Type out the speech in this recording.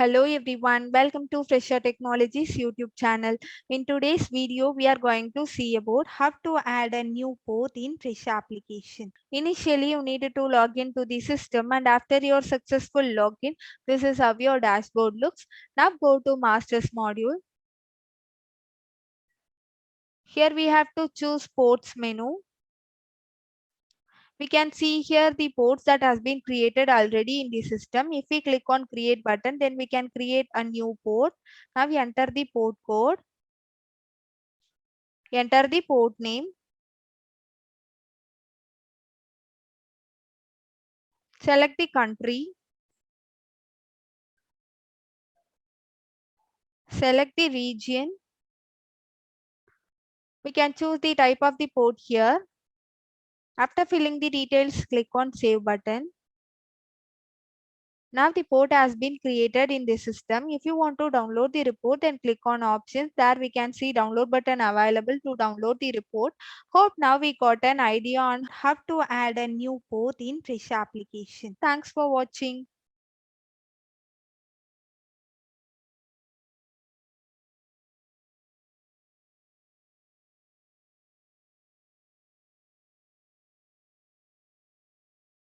Hello everyone, welcome to Fresa Technologies YouTube channel. In today's video, we are going to see about how to add a new port in Fresa application. Initially, you need to log into the system, and after your successful login, this is how your dashboard looks. Now go to Masters module. Here we have to choose ports menu. We can see here the ports that has been created already in the system. If we click on create button, then we can create a new port. Now we enter the port code. Enter the port name. Select the country. Select the region. We can choose the type of the port here. After filling the details, click on save button. Now the port has been created in the system. If you want to download the report, then click on options. There we can see download button available to download the report. Hope now we got an idea on how to add a new port in Fresa application. Thanks for watching.